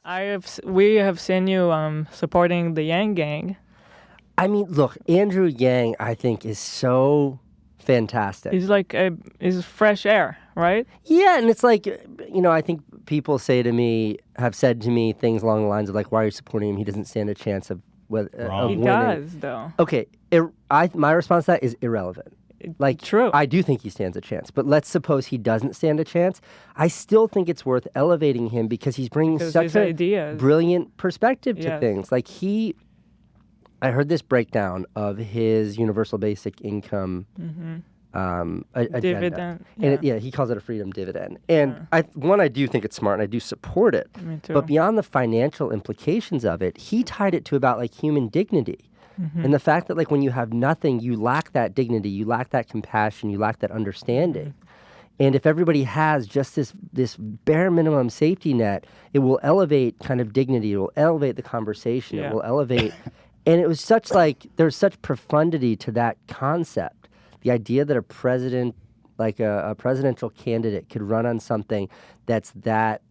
We have seen you supporting the Yang Gang. I mean, look, Andrew Yang, I think, is so fantastic. He's like he's fresh air, right? Yeah, and it's like, I think people have said to me things along the lines of like, why are you supporting him? He doesn't stand a chance of He winning. does, though. Okay, my response to that is irrelevant. Like, True. I do think he stands a chance, but let's suppose he doesn't stand a chance. I still think it's worth elevating him because he's bringing such a brilliant perspective to things. Like I heard this breakdown of his universal basic income agenda. Dividend. And he calls it a freedom dividend. And I do think it's smart and I do support it. Me too. But beyond the financial implications of it, he tied it to about like human dignity. And the fact that like when you have nothing, you lack that dignity, you lack that compassion, you lack that understanding. And if everybody has just this bare minimum safety net, it will elevate kind of dignity, it will elevate the conversation, it will elevate. And it was there's such profundity to that concept. The idea that a president, like a presidential candidate could run on something that's that,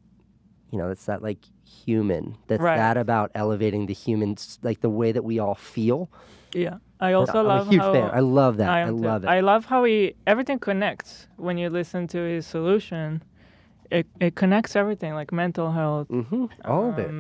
that's that like human, that's that about elevating the humans, like the way that we all feel. Yeah. I also I'm a huge fan. I love that. I love it. I love how everything connects when you listen to his solution. It connects everything, like mental health. All of it.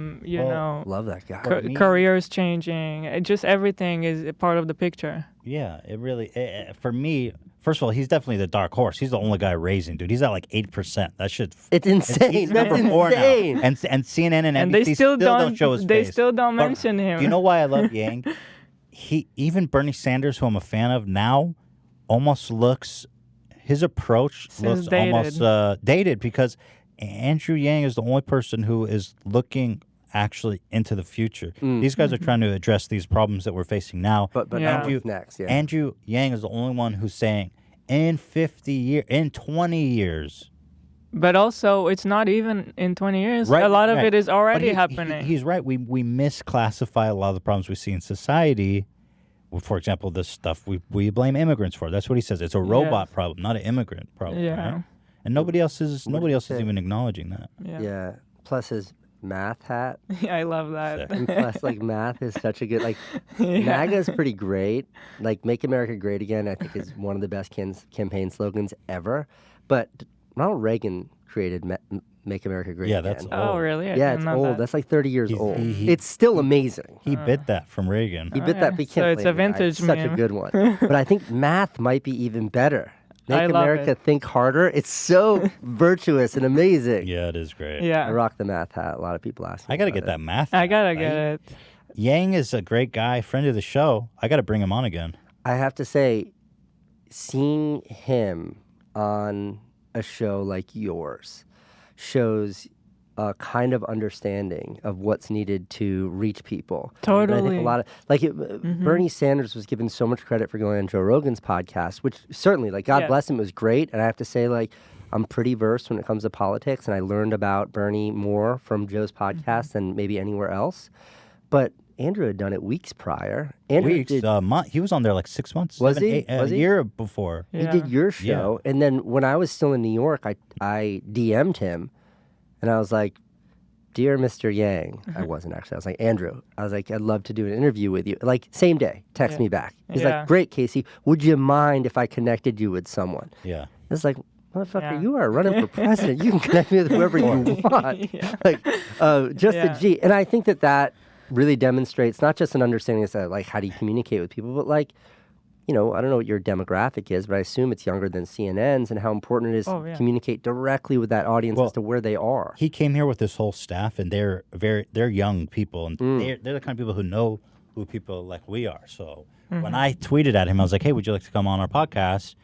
Love that guy. Careers changing. Just everything is a part of the picture. Yeah, it really, for me, first of all, he's definitely the dark horse. He's the only guy raising, dude. He's at like 8%. That shit. It's insane. He's number 4 now. And CNN and NBC they still don't show his face. They still don't mention him. Do you know why I love Yang? Even Bernie Sanders, who I'm a fan of now, almost looks... His approach looks almost dated because Andrew Yang is the only person who is looking actually into the future. These guys are trying to address these problems that we're facing now. But next, Andrew Yang is the only one who's saying in 20 years. But also, it's not even in 20 years. Right, a lot of it is already happening. He's right. We misclassify a lot of the problems we see in society. For example, this stuff we blame immigrants for. That's what he says. It's a robot problem, not an immigrant problem. Yeah. Right? And nobody else is even acknowledging that. Yeah. Plus his math hat. Yeah, I love that. And plus, like, math is such a good, like, MAGA is pretty great. Like, Make America Great Again, I think, is one of the best campaign slogans ever. But Ronald Reagan created Make America Great Again. That's old. Oh, really? It's old. That. That's like 30 years old. It's still amazing. He bit that from Reagan. He bit that. But so it's a vintage Such a good one. But I think math might be even better. Make America Think Harder. It's so virtuous and amazing. Yeah, it is great. Yeah. I rock the math hat. A lot of people ask me. I got to get that math hat. I got to get it. Yang is a great guy, friend of the show. I got to bring him on again. I have to say, seeing him on a show like yours shows a kind of understanding of what's needed to reach people. Totally. And I think a lot of Bernie Sanders was given so much credit for going on Joe Rogan's podcast, which certainly, like, God bless him, was great. And I have to say, like, I'm pretty versed when it comes to politics, and I learned about Bernie more from Joe's podcast than maybe anywhere else. But Andrew had done it weeks prior. He was on there like 6 months. Was he? A year before. He did your show. Yeah. And then when I was still in New York, I DM'd him. And I was like, "Dear Mr. Yang," I wasn't actually. I was like, "Andrew," I was like, "I'd love to do an interview with you." Like, same day, text me back. He's like, "Great, Casey. Would you mind if I connected you with someone?" Yeah. It's like, motherfucker, you are running for president. You can connect me with whoever you want. Like, just a G. And I think that really demonstrates not just an understanding of like how do you communicate with people, but like, I don't know what your demographic is, but I assume it's younger than CNN's, and how important it is to communicate directly with that audience as to where they are. He came here with this whole staff, and they're young people, and they're the kind of people who know who people like we are. So when I tweeted at him, I was like, "Hey, would you like to come on our podcast?"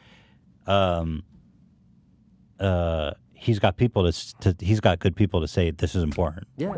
He's got people he's got good people to say this is important. Yeah.